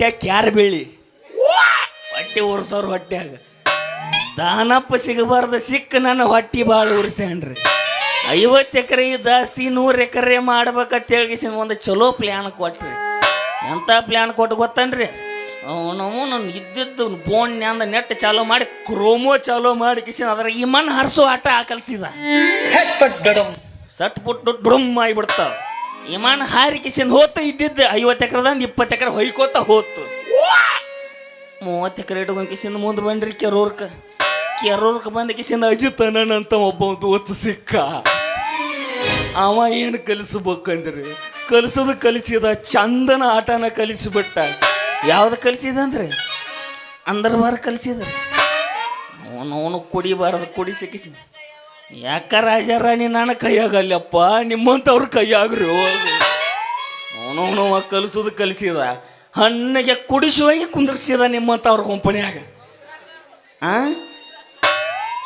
ಹೊಟ್ಯಾಗ ಕ್ಯಾರ ಬೀಳಿ ಹೊಟ್ಟೆ ಉರ್ಸೋರು ಹೊಟ್ಯಾಗ ದಾನಪ್ಪ ಸಿಗಬಾರ್ದ ಸಿಕ್ಕ ನನ್ನ ಹೊಟ್ಟಿ ಭಾಳ ಉರ್ಸ್ಯಾನ್ರಿ 50 ಎಕರೆ ಜಾಸ್ತಿ 100 ಎಕರೆ ಮಾಡ್ಬೇಕಂತೇಳಿ ಒಂದು ಚಲೋ ಪ್ಲ್ಯಾನ್ ಕೊಟ್ರಿ ಎಂಥ ಪ್ಲ್ಯಾನ್ ಕೊಟ್ಟು ಗೊತ್ತನ್ರಿ ನಾವು ನಾನು ಇದ್ದಿದ್ದು ಬೋನ್ಯಾಂದ ನೆಟ್ ಚಾಲೂ ಮಾಡಿ ಕ್ರೋಮೋ ಚಾಲೂ ಮಾಡಿ ಕಿಸಿನ ಅದ್ರ ಈ ಮಣ್ಣು ಹರಿಸೋ ಆಟ ಕಲ್ಸಿದ ಸಟ್ ಪುಟ್ಟು ಡ್ರಮ್ ಆಗಿಬಿಡ್ತಾವ ಈ ಮಣ್ಣು ಹಾರಿ ಕಿಸಿನ ಹೋತ ಇದ್ದಿದ್ದು 50 ಎಕರೆದಂದು 20 ಎಕರೆ ಹೊಯ್ಕೋತ ಹೋತು 30 ಎಕರೆ ಇಟ್ಕೊಂಡು ಕಿಸಿಂದ ಮುಂದೆ ಬಂದ್ರಿ ಕೆರೂರ್ಕ ಬಂದ ಕಿಸಿಂದ ಅಜಿತನಂತ ಒಬ್ಬ ದೋಸ್ತ ಸಿಕ್ಕ ಅವ ಏನು ಕಲಿಸ್ಬೇಕಂದ್ರೆ ಕಲಿಸೋದು ಕಲಿಸಿದ ಚಂದನ ಆಟನ ಕಲಿಸಿಬಿಟ್ಟ ಯಾವ್ದು ಕಲಿಸಿದ ಅಂದ್ರೆ ಅಂದರ್ಬಾರ ಕಲಿಸಿದ ಅವನು ಕುಡಿಬಾರದು ಕುಡಿಸಿ ಕಿಸಿ ಯಾಕ ರಾಜಾರಾಣಿ ನಾನು ಕೈಯಾಗಲ್ಲಪ್ಪ ನಿಮ್ಮಂಥವ್ರು ಕೈಯಾಗ್ರಿ ಅವನವನು ಕಲಿಸೋದು ಕಲಿಸಿದ ಹಣ್ಣಿಗೆ ಕುಡಿಸುವಾಗಿ ಕುಂದ್ರಿಸಿದ ನಿಮ್ಮಂಥವ್ರ ಕಂಪನಿಯಾಗ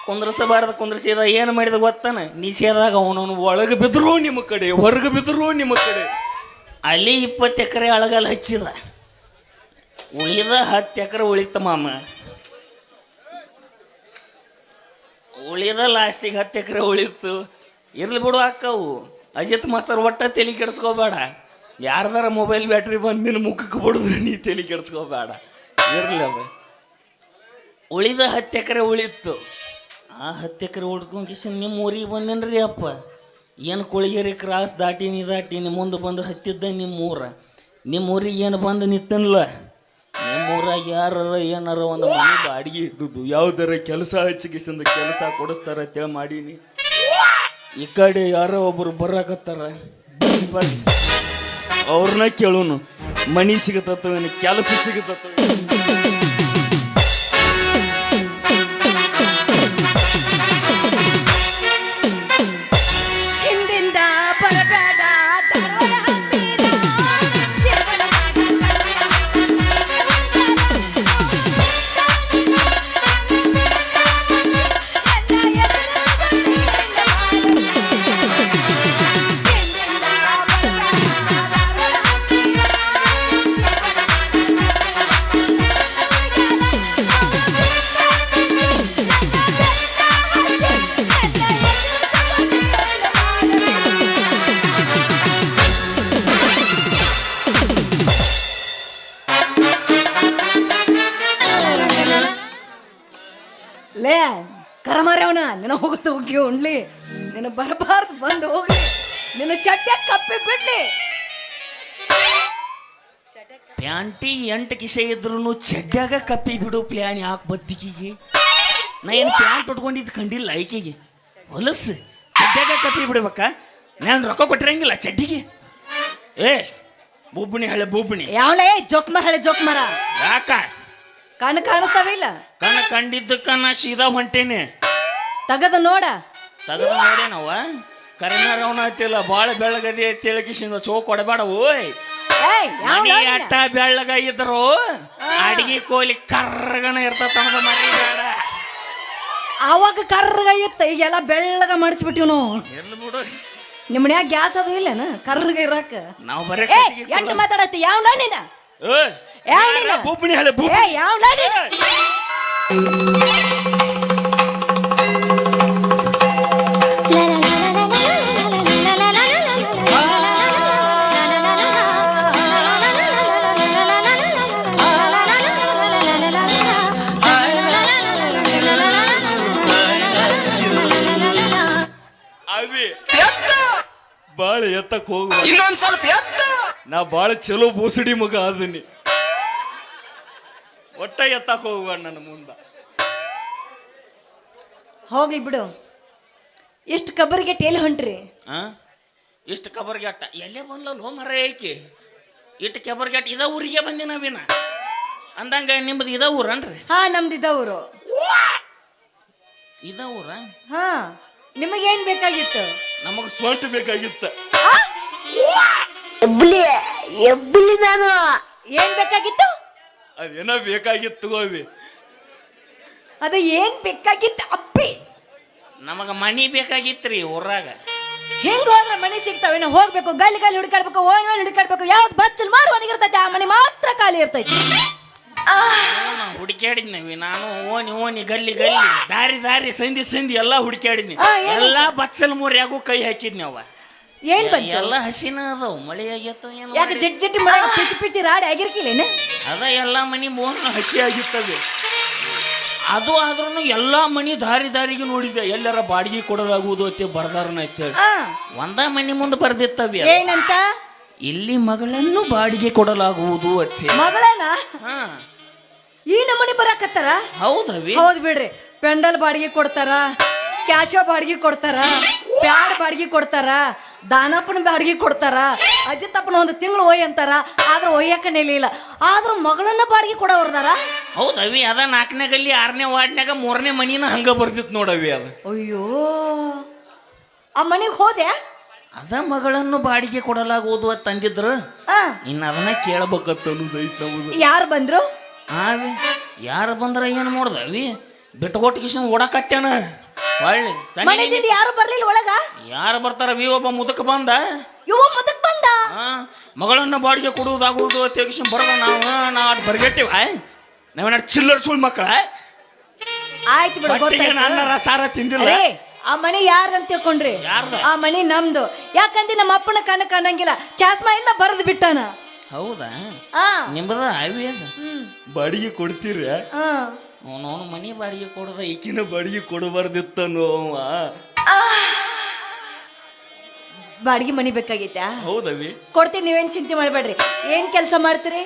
ಕುಂದ್ರಿಸಿದ ಏನು ಮಾಡಿದ ಗೊತ್ತಾನ ನಿಷೇಧಾಗ ಅವನವನು ಒಳಗೆ ಬಿದ್ರು ನಿಮ್ಮ ಕಡೆ ಹೊರಗೆ ಬಿದ್ರು ನಿಮ್ಮ ಕಡೆ ಅಲ್ಲಿ 20 ಎಕರೆ ಅಳಗಲ್ಲ ಹಚ್ಚಿದ ಉಳಿದ 10 ಎಕರೆ ಉಳಿತ ಮಾಮ ಉಳಿದ ಲಾಸ್ಟಿಗೆ 10 ಎಕರೆ ಉಳಿತು ಇರ್ಲಿ ಬಿಡು ಅಕ್ಕವು ಅಜಿತ್ ಮಾಸ್ತರ್ ಒಟ್ಟ ತಲೆ ಕೆಡಿಸ್ಕೋಬೇಡ ಯಾರ್ದಾರ ಮೊಬೈಲ್ ಬ್ಯಾಟ್ರಿ ಬಂದು ನಿನ್ನ ಮುಖಕ್ಕೆ ಬಿಡಿದ್ರೆ ನೀ ತಲೆ ಕೆಡಿಸ್ಕೋಬೇಡ ಇರ್ಲಿ ಅವ ಉಳಿದ 10 ಎಕರೆ ಉಳಿತು ಆ 10 ಎಕರೆ ಉಳ್ಕೊಂಡ್ಕಿಸಿ ನಿಮ್ಮ ಊರಿಗೆ ಬಂದೇನ್ರಿ ಅಪ್ಪ ಏನು ಕೊಳಗೇರಿ ಕ್ರಾಸ್ ದಾಟೀನಿ ಮುಂದೆ ಬಂದು ಹತ್ತಿದ್ದ ನಿಮ್ಮ ಊರಿಗೆ ಏನು ಬಂದು ನಿತ್ತನ್ಲ ನಿಮ್ಮ ಊರಾಗ ಯಾರ ಏನಾರ ಒಂದು ಮನೆ ಬಾಡಿಗೆ ಇಟ್ಟುದು ಯಾವ್ದಾರ ಕೆಲಸ ಹಚ್ಚಿಗಿಸಿಂದ ಕೆಲಸ ಕೊಡಿಸ್ತಾರ ಅಂತೇಳಿ ಮಾಡೀನಿ ಈ ಕಡೆ ಯಾರೋ ಒಬ್ಬರು ಬರಾಕತ್ತಾರ ಅವ್ರನ್ನ ಕೇಳೋನು ಮನಿ ಸಿಗತ್ತವೇನು ಕೆಲಸ ಸಿಗತ್ತವ ಲೇ ಕರಮಾರ್ಯವನ ನಿನ್ನ ಹೋಗುತ್ತೆ ಹೋಗಿ ಉಣ್ಲಿ ನಿನ್ನ ಬರಬಾರ್ದು ಬಂದು ಹೋಗ್ಲಿ ನಿನ್ನ ಚಟ್ಟೆ ಕಪ್ಪಿ ಬಿಡ್ಲಿ ಪ್ಯಾಂಟಿ 8 ಕಿಸೆ ಇದ್ರು ಚಡ್ಡ್ಯಾಗ ಕಪ್ಪಿ ಬಿಡು ಪ್ಲ್ಯಾನ್ ಯಾಕೆ ಬದ್ದಿಕಿಗೆ ನಾ ಏನು ಪ್ಯಾಂಟ್ ಉಟ್ಕೊಂಡಿದ್ದು ಕಂಡಿಲ್ಲ ಆಯ್ಕೆಗೆ ಹೊಲಸು ಚಡ್ಡ್ಯಾಗ ಕಪ್ಪಿ ಬಿಡ್ಬೇಕಾ ನಾನು ರೊಕ್ಕ ಕೊಟ್ಟಿರಂಗಿಲ್ಲ ಚಡ್ಡಿಗೆ ಬೂಬಣಿ ಹಳೆ ಬೂಬಣಿ ಯಾವನೇ ಜೋಕ್ಮರ ಹಳೆ ಜೋಕ್ಮರ ಯಾಕ ಕಣ್ಣು ಕಾಣಿಸ್ತಾವ ಇಲ್ಲ ಕಂಡಿದ್ದಕ್ಕ ನಾ ಸೀದಾ ಹೊಂಟೇನೆ ತಗದು ನೋಡೇನವ ಕರಿನಾರ ಅವನ ಐತಿಲ್ಲ ಭಾಳ ಬೆಳಗದಿ ತಿಳಗಿಸಿಂದ ಚೋ ಕೊಡಬೇಡ ಓಯ್ ಅಟ್ಟ ಬೆಳ್ಳಗ ಇದ್ರು ಅಡಿಗೆ ಕೋಲಿ ಕರ್ರಗನ ಇರ್ತದ ಮರಿಬೇಡ ಅವಾಗ ಕರ್ರಗ ಇತ್ತ ಈಗೆಲ್ಲ ಬೆಳ್ಳಗ ಮಾಡಿಸ್ಬಿಟ್ಟಿವ್ ನಾವು ಇರ್ಲಿ ಬಿಡು ನಿಮ್ಮ ಮನ್ಯಾಗ ಗ್ಯಾಸ್ ಅದು ಇಲ್ಲೇನ ಕರ್ರಗ ಇರಾಕ ನಾವು ಬರೇ ಎಂಟು ಮಾತಾಡತ್ತಿ ಯಾವನ ನೀನ ಬೂಬಣಿ ಹಳೆ ಯಾವನ ಬಾಳ ಎತ್ತಕ್ ಹೋಗುವ ಇನ್ನೊಂದ್ ಸ್ವಲ್ಪ ಎತ್ತ ನಾ ಬಾಳ ಚಲೋ ಬೋಸಡಿ ಮಗ ಅದನ್ನಿ ಒಟ್ಟ ಎತ್ತಕ್ ಹೋಗುವ ನನ್ನ ಮುಂದ ಹೋಗ್ಲಿ ಬಿಡು ಎಷ್ಟು ಕಬರ್ಗೆ ಟೇಲ್ ಹೊಂಟ್ರಿ ಇಷ್ಟು ಕಬರ್ಗೆಟ್ಟ ಎಲ್ಲೇ ಬಂದ್ಲೋ ಮರ ಐಕಿ ಇಟ್ಟು ಕಬರ್ಗೆಟ್ ಇದ ಊರಿಗೆ ಬಂದಿ ನಾವಿನ ಅಂದಂಗ ನಿಮ್ದು ಇದ ಊರನ್ರಿ ನಮ್ದು ಇದ ಊರು ಇದ ಊರ ನಿಮಗೇನ್ ಬೇಕಾಗಿತ್ತು ನಮಗ ಸ್ವಂತ ಬೇಕಾಗಿತ್ತ ನಾನು ಏನ್ ಬೇಕಾಗಿತ್ತು ಅದೇನ ಬೇಕಾಗಿತ್ತು ಗೋವಿ ಅದ ಏನ್ ಬೇಕಾಗಿತ್ತು ಅಪ್ಪಿ ನಮಗ ಮನಿ ಬೇಕಾಗಿತ್ರಿ ಊರಾಗ ಹಿಂಗ್ ಹೋದ್ರೆ ಮನಿ ಸಿಗ್ತಾವೇನೋ ಹೋಗ್ಬೇಕು ಗಲ್ಲಿ ಗಲ್ಲಿ ಹುಡುಕಾಡ್ಬೇಕು ಓನ್ ಹುಡುಕಾಡ್ಬೇಕು ಯಾವ್ದು ಬಚ್ಚಲ್ ಮಾರು ಮನೆಗಿರ್ತೈತಿ ಆ ಮನೆ ಮಾತ್ರ ಖಾಲಿ ಇರ್ತೈತಿ ಹುಡುಕ್ಯಾಡಿದ್ನವಿ ನಾನು ಓನಿ ಗಲ್ಲಿ ಗಲ್ಲಿ ದಾರಿ ಸಂಧಿ ಎಲ್ಲಾ ಹುಡುಕ್ಯಾಡಿದ್ನಿ ಎಲ್ಲಾ ಬಚ್ಚಲ್ ಮೂರ್ಯಾಗೂ ಕೈ ಹಾಕಿದ್ನಿ ಅವ ಏನ್ ಬಂತು ಎಲ್ಲ ಹಸಿನ ಅದಾವ ಮಳೆ ಆಗೈತ ಯಾಕೆ ಜಿಟ್ಟಿ ಮಳೆ ಪಿಚ್ಚಿ ರಾಡಿ ಆಗಿರ್ಕಿಲ್ಲೇನ ಅದ ಎಲ್ಲಾ ಮನಿ ಮೋಹನ್ ಹಸಿ ಆಗಿರ್ತವೆ ಅದು ಆದ್ರೂ ಎಲ್ಲಾ ಮನಿ ದಾರಿಗೆ ನೋಡಿದೆ ಎಲ್ಲರ ಬಾಡಿಗೆ ಕೊಡಲಾಗುವುದು ಅಂತ ಬರ್ದಾರನ ಅಂತೇಳಿ ಒಂದ ಮನಿ ಮುಂದೆ ಬರ್ದಿತ್ತವಿ ಏನಂತ ಇಲ್ಲಿ ಮಗಳನ್ನು ಬಾಡಿಗೆ ಕೊಡಲಾಗುವುದು ಅಂತ ಮಗಳನ್ನ ಈ ನಮನಿ ಬರಾಕತ್ತಾರ ಹೌದವಿ ಹೌದ್ ಬಿಡ್ರಿ ಪೆಂಡಲ್ ಬಾಡಿಗೆ ಕೊಡ್ತಾರ ಕ್ಯಾಶೋ ಬಾಡಿಗೆ ಕೊಡ್ತಾರ ಪ್ಯಾಡ್ ಬಾಡಿಗೆ ಕೊಡ್ತಾರ ದಾನಪ್ಪನ ಬಾಡಿಗೆ ಕೊಡ್ತಾರ ಅಜಿತಪ್ಪನ ಒಂದು ತಿಂಗಳು ಒಯ್ ಅಂತಾರ ಆದ್ರೆ ಒಯ್ಯಕ್ಕ ನೆಲಿಲ್ಲ ಆದ್ರೂ ಮಗಳನ್ನ ಬಾಡಿಗೆ ಕೊಡೋರ್ದಾರ ಹೌದವಿ ಅದ 4ನೇ ಗಲ್ಲಿ 6ನೇ ವಾರ್ಡ್ನ್ಯಾಗ 3ನೇ ಮನಿನ ಹಂಗ ಬರ್ದಿತ್ತು ನೋಡವಿ ಅದು ಅಯ್ಯೋ ಆ ಮನಿಗೆ ಹೋದೆ ಅದ ಮಗಳನ್ನು ಬಾಡಿಗೆ ಕೊಡಲಾಗುವುದು ಅಂತ ಅಂದಿದ್ರು ಇನ್ನ ಅದನ್ನ ಕೇಳಬೇಕತ್ತ ಅನ್ನೋದೈತ ಯಾರು ಬಂದ್ರು ಯಾರು ಬಂದ್ರ ಏನ್ ಮಾಡ್ದವಿ ಬಿಟ್ಕೊಟ್ಟು ಕಿಶನ್ ಓಡಾಕತ್ತೇನ ಒಳ್ಳೆ ಯಾರು ಬರ್ಲಿಲ್ಲ ಒಳಗ ಯಾರು ಬರ್ತಾರ ಒಬ್ಬ ಮುದಕ್ ಬಂದ ಮುದಕ್ ಬಂದ ಮಗಳನ್ನ ಬಾಡಿಗೆ ಕೊಡುವುದಾಗುವುದು ಅಂತ ಕಿಶನ್ ಬರೋದ ನಾವ್ ಅದ್ ಬರ್ಗೆಟ್ಟಿವ ನಾವೇನ ಚಿಲ್ಲರ್ ಸುಳ್ ಮಕ್ಕಳ ಆಯ್ತು ಬಿಡು ಅನ್ನಾರ ಸಾರ ತಿಂದಿಲ್ಲ ಆ ಮನಿ ಯಾರ್ದಂತ ತಿಳ್ಕೊಂಡ್ರಿ ಆ ಮನಿ ನಮ್ದು ಯಾಕಂದ್ರೆ ನಮ್ಮ ಅಪ್ಪನ ಕಣ್ಣ ಕಾಣಂಗಿಲ್ಲ ಚಾಸ್ಮಾ ಇಲ್ಲ ಬರದ್ ಬಿಟ್ಟಾನ ಹೌದಾ ನಿಮ್ದ ಅವಿ ಅದ ಬಾಡಿಗೆ ಕೊಡ್ತೀರ ಅವನವನು ಮನಿ ಬಾಡಿಗೆ ಕೊಡದ ಈಕಿನ ಬಾಡಿಗೆ ಕೊಡಬಾರ್ದಿತ್ತ ಬಾಡಿಗೆ ಮನಿ ಬೇಕಾಗೈತ? ಹೌದವಿ ಕೊಡ್ತೀನಿ, ನೀವೇನ್ ಚಿಂತೆ ಮಾಡಬೇಡ್ರಿ. ಏನ್ ಕೆಲಸ ಮಾಡ್ತೀರಿ?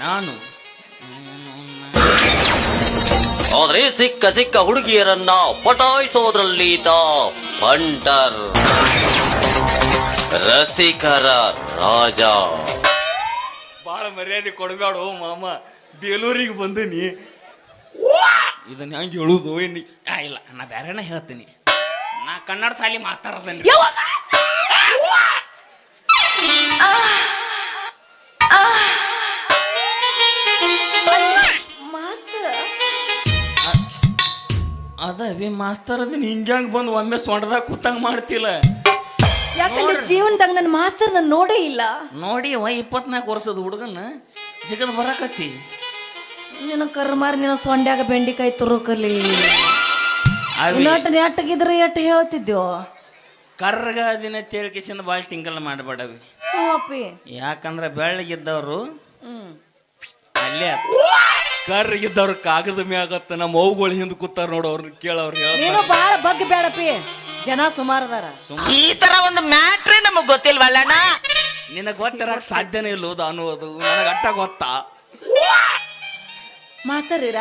ನಾನು ಆದ್ರೆ ಸಿಕ್ಕ ಸಿಕ್ಕ ಹುಡುಗಿಯರನ್ನ ಪಟಾಯಿಸೋದ್ರಲ್ಲಿ ಪಂಟರ್ ರಸಿಕರ ರಾಜ. ಬಾಳ ಮರ್ಯಾದೆ ಕೊಡಬೇಡ ಮಾಮ, ಬೇಲೂರಿಗೆ ಬಂದೀನಿ. ಇದನ್ನ ಹೆಂಗೆ ಹೇಳುದು? ಇಲ್ಲ, ನಾ ಬೇರೆನ ಹೇಳ್ತೀನಿ. ನಾ ಕನ್ನಡ ಶಾಲಿ ಮಾಸ್ತರ್ ಅದನ್ರಿ. ಅದೇ ಮಾಸ್ತರ್ ಅದನ್ನ ಹಿಂಗ್ಯಾಂಗ ಬಂದು ಒಮ್ಮೆ ಸೊಂಟದಾಗ ಕೂತಂಗ ಮಾಡ್ತಿಲ್ಲ. ಯಾಕಂದ್ರೆ ಜೀವನದಾಗ ನನ್ನ ಮಾಸ್ತರ್ ನಾನು ನೋಡೇ ಇಲ್ಲ. ನೋಡಿ 24 ವರ್ಷದ ಹುಡುಗನ ಜಗದ್ ಬರಾಕತ್ತಿ. ನಿನ್ನ ಕರ್ಮಾರ್ ನಿನ್ನ ಸೊಂಡ್ಯಾಗ ಬೆಂಡಿಕಾಯಿ ತುರುಕಲಿ ನೆಟ್ಟಗಿದ್ರೆ ಎಟ್ಟು ಹೇಳ್ತಿದ್ಯೋ. ಕರ್ಗ ದಿನ ತೇಳ್ಕಿಸಿಂದ ಭಾಳ ಟಿಂಕಲ್ ಮಾಡಬೇಡವಿ. ಯಾಕಂದ್ರೆ ಬೆಳ್ಳಗಿದ್ದವ್ರು ಅಲ್ಲೇ ಕರ್ಗಿದ್ದವ್ರು ಕಾಗದ ಮ್ಯಾಗತ್ತ ನಮ್ಮ ಮೌಗಳು ಹಿಂದ್ ಕೂತಾರ ನೋಡು. ಅವ್ರನ್ನ ಕೇಳವ್ರು ನೀನು ಬಾಳ ಬಗ್ಗೆ ಬೇಡಪ್ಪಿ, ಜನ ಸುಮಾರದಾರ. ಈ ತರ ಒಂದು ಮ್ಯಾಟ್ರಿ ನಮಗ್ ಗೊತ್ತಿಲ್ವಲ್ಲಣ್ಣ. ನಿನಗ್ ಗೊತ್ತಿರಕ್ ಸಾಧ್ಯನೇ ಇಲ್ಲೋದು ಅನ್ನೋದು ನನಗ ಅಟ್ಟ ಗೊತ್ತಾ. ಮಾಸ್ತರ್ ಇರ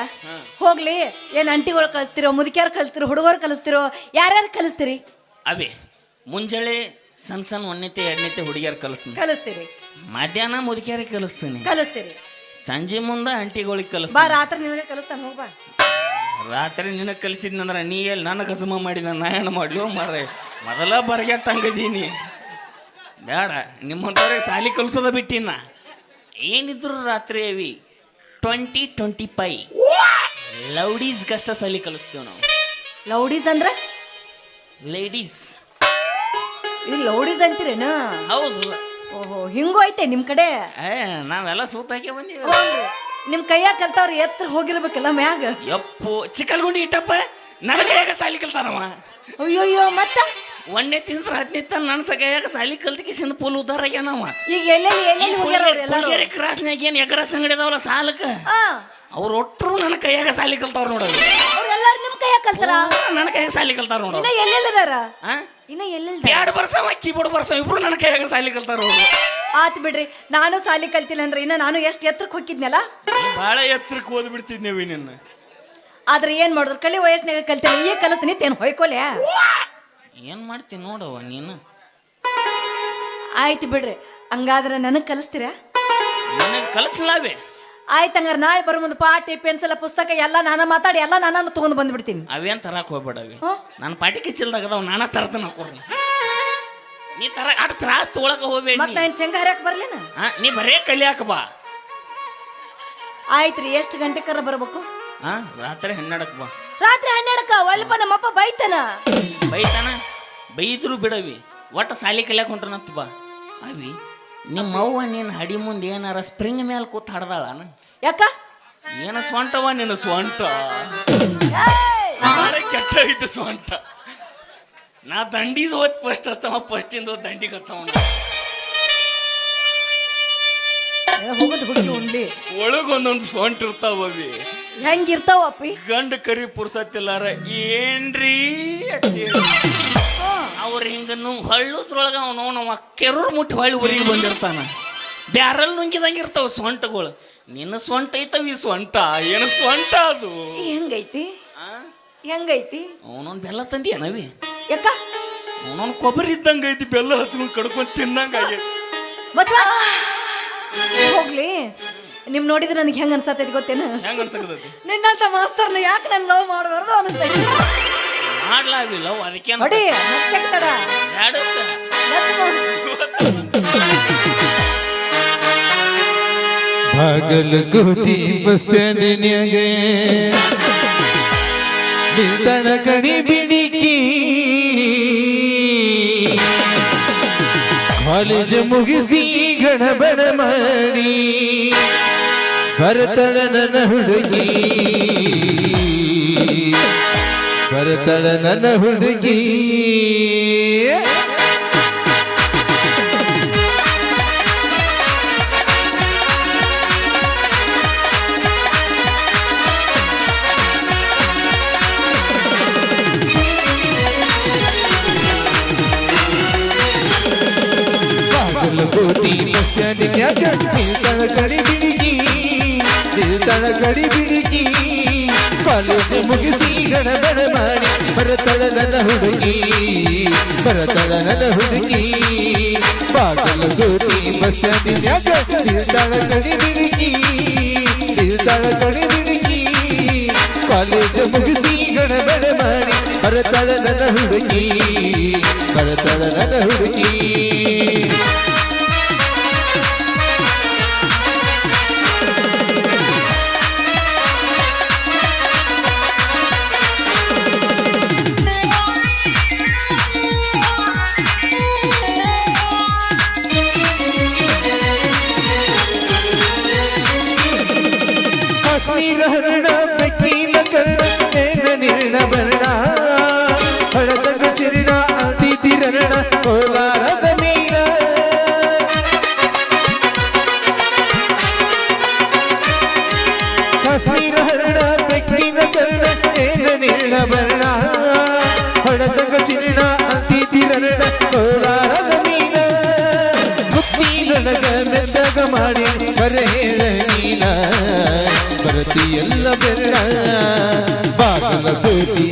ಹೋಗ್ಲಿ, ಏನ್ ಅಂಟಿಗಳು ಕಲಿಸ್ತಿರೋ, ಮುದುಕಿಯಾರು ಕಲಿಸ್ತಿರೋ, ಹುಡುಗರು ಕಲಿಸ್ತಿರೋ, ಯಾರ್ಯಾರು ಕಲಿಸ್ತೀರಿ? ಅವೇ ಮುಂಜಾನೆ ಸಣ್ಣ ಒಂದನೇತೆ 2ನೇತೆ ಹುಡುಗಿಯರು ಕಲಿಸ್ತೀರಿ, ಮಧ್ಯಾಹ್ನ ಮುದುಕಿಯಾರಿಗೆ ಕಲಿಸ್ತೀರಿ, ಸಂಜೆ ಮುಂದೆ ಅಂಟಿಗಳಿಗೆ ಬಾ. ರಾತ್ರಿ ನಿನಗೆ ಕಲಿಸ್ತಾನ, ಹೋಗ್ಬಾ. ರಾತ್ರಿ ನಿನಗೆ ಕಲಿಸಿದ್ನಂದ್ರ ನೀ ಎಲ್ಲಿ ನನಗೆ ಹಸಮ ಮಾಡಿದ ನಾ ಏನು ಮಾಡ್ಲಿ ಮಾರ. ಮೊದಲ ಬರಗೆಟ್ಟಂಗದೀನಿ ಬೇಡ. ನಿಮ್ಮಂಥವ್ರಿಗೆ ಸಾಲಿ ಕಲಿಸೋದ ಬಿಟ್ಟಿನ. ಏನಿದ್ರು ರಾತ್ರಿ ಅವಿ 20-25 ಲೌಡೀಸ್ಗಷ್ಟ ಸಾಲಿ ಕಲಿಸ್ತೇವೆ ನಾವು. ಲೌಡೀಸ್ ಅಂದ್ರ ಲೇಡೀಸ್. ಇದು ಲೌಡೀಸ್ ಅಂತೀರೇನ? ಹೌದು. ಓಹೋ, ಹಿಂಗೂ ಐತೆ ನಿಮ್ ಕಡೆ. ನಾವೆಲ್ಲ ಸೂತಾಕೆ ಬಂದೀವಿ. ನಿಮ್ ಕೈಯಾಗ ಕಲ್ತವ್ರು ಎತ್ತರ ಹೋಗಿರ್ಬೇಕಲ್ಲ ಮ್ಯಾಗ. ಯಪ್ಪು ಚಿಕ್ಕಲ್ಗುಂಡಿ ಇಟ್ಟಪ್ಪ ನನ್ನ ಕೈಯಾಗ ಸಾಲಿ ಕಲ್ತಾನವ. ಅಯ್ಯೋಯ್ಯೋ, ಮತ್ತ 1ನೇ ತಿಂದ್ರ 10ನೇ ತನ ನನ್ನ ಕೈಯಾಗ ಸಾಲಿ ಕಲ್ತಕಿಸಿಂದ ಫುಲ್ ಉದ್ದಾರ ಆಗ್ಯಾನವ. ಈಗ ಎಲ್ಲೆಲ್ಲಿ ಹೋಗ್ಯಾರ? ಕ್ರಾಸ್ನಾಗ ಏನ್ ಎಗ್ರಸ್ ಅಂಗಡಿ ಅದಾವಲ್ಲ ಸಾಲಕ್ಕ, ಅವ್ರು ಒಟ್ಟರು ನನ್ನ ಕೈಯಾಗ ಸಾಲಿ ಕಲ್ತಾವ್ರ ನೋಡೋದು. ಅವ್ರೆಲ್ಲಾರು ನಿಮ್ ಕೈಯಾಗ ಕಲ್ತಾರ? ನನ್ನ ಕೈಯಾಗ ಸಾಲಿ ಕಲ್ತಾರ ನೋಡೋದು. ಇನ್ನ ಎಲ್ಲೆಲ್ಲದಾರ? ಇನ್ನ ಎಲ್ಲೆಲ್ಲ? ಪ್ಯಾಡ್ ಬರ್ಸವ ಕೀಬೋರ್ಡ್ ಬರ್ಸವ ಇಬ್ರು ನನ್ನ ಕೈಯಾಗ ಸಾಲಿ ಕಲ್ತಾರ ಅವ್ರು. ಆತ್ ಬಿಡ್ರಿ, ನಾನು ಸಾಲಿ ಕಲ್ತಿಲ್ಲ ಅಂದ್ರೆ ಇನ್ನ ನಾನು ಎಷ್ಟು ಎತ್ತರಕ್ಕೆ ಹೋಗಿದ್ನಲ್ಲ. ಬಹಳ ಎತ್ತರಕ್ಕೆ ಓದ್ ಬಿಡ್ತಿದ್ನೇವಿ ನಿನ್ನ. ಆದ್ರೆ ಏನ್ ಮಾಡಿದ್ರು ಕಲಿ ವಯಸ್ಸಿನಾಗ ಕಲ್ತಿಲ್ಲ, ಈಗ ಕಲತ್ ನಿಂತೇನು ಹೊಯ್ಕೊಲೆ. ಏನ್ ಮಾಡ್ತೀನಿ ನೋಡವ ನೀನು. ಆಯ್ತು ಬಿಡ್ರಿ, ಹಂಗಾದ್ರೆ ನನಗ್ ಕಲಿಸ್ತೀರಾ? ನನಗೆ ಕಲಿಸ್ಲಾವೆ. ಆಯ್ತು, ಹಂಗಾರೆ ನಾಳೆ ಬರೋ ಮುಂದೆ ಪಾಟಿ ಪೆನ್ಸಿಲ್ ಪುಸ್ತಕ ಎಲ್ಲ ನಾನು ಮಾತಾಡಿ ಎಲ್ಲ ನಾನು ತಗೊಂಡ್ ಬಂದ್ಬಿಡ್ತೀನಿ. ಅವೇನ್ ತರಕ್ ಹೋಗ್ಬೇಡವಿ. ನನ್ನ ಪಾಟಿ ಕಿಚ್ಚಲ್ದಾಗ ಅದಾವ, ನಾನ ತರ್ತನ ಹಾಕೋರ್ನ. ನೀ ತರ ಅಡ್ ತ್ರಾಸ್ ತೊಗೊಳಕ ಹೋಗ್ಬೇಡಿ. ಮತ್ತೆ ನಾನು ಶೇಂಗಾ ಹರಿಯಾಕ ಬರ್ಲೇನ? ನೀ ಬರೇ ಕಲಿಯಾಕ ಬಾ. ಆಯ್ತ್ರಿ, ಎಷ್ಟು ಗಂಟೆಕರ ಬರ್ಬೇಕು? ರಾತ್ರಿ 12ಕ್ಕೆ ಬಾ. ರಾತ್ರಿ 12ಕ್ಕ? ಒಲ್ಪ ನಮ್ಮಪ್ಪ ಬೈತಾನ. ಬೈದ್ರು ಬಿಡವಿ ಒಟ್ಟು ಸಾಲಿ ಕಲಿಯಾಕ ಹೊಂಟ್ರನಂತ ಬಾ ಅವಿ ನಿಮ್ಮ ಅವ್ವ ನೀನು ಹಡಿ ಮುಂದೆ ಏನಾರ ಸ್ಪ್ರಿಂಗ್ ಮೇಲೆ ಕೂತ್ ಹಾಡ್ದಾಳನ ಯಾಕ ಏನ ಸ್ವಂಟವ ನಿನ್ನ ಸ್ವಂಟ ಕೆಟ್ಟ ಐತೆ ಸ್ವಂಟ ನಾ ದಂಡಿದ ಹೋದ್ ಫಸ್ಟ್ ಹಚ್ಚವ ಫಸ್ಟಿಂದ ಹೋದ್ ದಂಡಿಗೆ ಹಚ್ಚವ ಹೋಗೋದು ಹುಡುಗಿ ಉಂಡ್ಲಿ ಒಳಗೊಂದೊಂದು ಸ್ವಂಟ ಇರ್ತಾವವಿ ಹೆಂಗಿರ್ತಾವ ಅಪ್ಪಿ ಗಂಡ ಕರಿ ಪುರ್ಸತ್ತಿಲ್ಲಾರ ಏನ್ರಿ ಅವ್ರ ಹಿಂಗ ಹಳ್ಳದ್ರೊಳಗ ಅವನು ಕೆರೂರ್ ಮುಟ್ಟಿ ಹೊಳ್ಳಿ ಊರಿಗೆ ಬಂದಿರ್ತಾನ ಬ್ಯಾರಲ್ ನುಂಗಿದಂಗಿರ್ತಾವ ಸೊಂಟಗಳು ನಿನ್ನ ಸೊಂಟ ಐತವ ಈ ಸೊಂಟ ಏನು ಸೊಂಟ ಅದು ಹೆಂಗೈತಿ ಹೆಂಗೈತಿ ಅವನೊಂದು ಬೆಲ್ಲ ತಂದಿ ಏನವಿ ಯಾಕ ಅವನೊಂದು ಕೊಬ್ಬರಿ ಇದ್ದಂಗ ಐತಿ ಬೆಲ್ಲ ಹಚ್ಕೊಂಡ್ ಕಡ್ಕೊಂಡ್ ತಿನ್ನಂಗ ಆಗೈತಿ ಹೋಗ್ಲಿ ನಿಮ್ ನೋಡಿದ್ರೆ ನನಗೆ ಹೆಂಗ ಅನ್ಸತೈತಿ ಗೊತ್ತೇನು ಹೆಂಗ ಅನ್ಸಕತೈತಿ ನಿನ್ನಂತ ಮಾಸ್ತರ್ನ ಯಾಕೆ ನಾನು ಲವ್ ಮಾಡಬಾರ್ದು ಅನಿಸ್ತೈತಿ ಮಾಡ್ಲಾವಿಲ್ಲ ಅದಕ್ಕೆ ನೋಡಿ ತಡ ಬಾಗಲಕೋಟಿ ಬಸ್ ಸ್ಟ್ಯಾಂಡಿನ್ಯಾಗ ನಿಲ್ದಾಣ ಕಣಿ ಬಿಡಿಕಿ ಕಾಲೇಜ್ ಮುಗಿಸಿ ಗಣಬಣ ಮಾಡಿ ಬರತಳ ನನ್ನ ಹುಡುಗಿ ಬರತಳ ನನ್ನ ಹುಡುಗಿ ಬಾಗಲಕೋಟಿ ಬಸ್ ಸ್ಟ್ಯಾಂಡಿನ್ಯಾಗ ನಿಲ್ದಾಣ ಕಡಿ ಬಿಡಿಗಿ ನಿಲ್ದಾಣ ಕಡಿ ಬಿಡಿಗಿ ಕಾಲೇಜ್ ಮುಗಿಸಿ ಗಣಬಣ ಮಾಡಿ ಬರತಳ ನನ್ನ ಹುಡುಗಿ ಬರತಳ ನನ್ನ ಹುಡುಗಿ ಬಾಗಲಕೋಟಿ ಬಸ್ ಸ್ಟ್ಯಾಂಡಿನ್ಯಾಗ ನಿಲ್ದಾಣ ಕಡಿ ಬಿಡಿಗಿ ನಿಲ್ದಾಣ ಕಡಿ ಬಿಡಿಗಿ ಕಾಲೇಜ್ ಮುಗಿಸಿ ಗಣಬಣ ಮಾಡಿ ಬರತಳ ನನ್ನ ಹುಡುಗಿ ಬರತಳ ನನ್ನ ಹುಡುಗಿ ಹರಣ ಬೆಕ್ಕಿನ ಕರ್ಣ ಏನ ನಿರ್ಣ ಬರ್ಣ ಹಳದಂಗ ಚಿರಣ ಅತಿಥಿ ರಣ ಕೋಲಾರದ ಮೀನ ಕಾಶ್ಮೀರ ಹರಣ ಬೆಕ್ಕಿನ ಕರ್ಣ ಏನ ನಿರ್ಣ ಬರ್ಣ ಹಳದಂಗ ಚಿರಣ ಅತಿಥಿ ರಣ ಕೋಲಾರದ ಮೀನ ಮುಕ್ತಿನೊಳಗ ಮೆತ್ತಗ ಮಾಡಿ ಬರ ಹೇಳ ನೀನ ಬರತಿಯೆಲ್ಲ ಬೆರಳ ಬಾಗಲಕೋಟಿ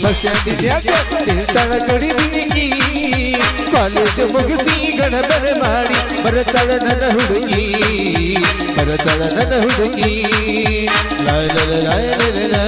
ಬಸ್ ಸ್ಟ್ಯಾಂಡಿನ್ಯಾಗ ನಿಲ್ದಾಣ ಕಡಿ ಬಿಡಿಗಿ ಕಾಲೇಜ್ ಮುಗಿಸಿ ಗಣಬಣ ಮಾಡಿ ಬರತಳ ನನ್ನ ಹುಡುಗಿ ಬರತಳ ನನ್ನ ಹುಡುಗಿ ಲಾಯ ಲಾಯ ಲಾಯ ಲಾಯ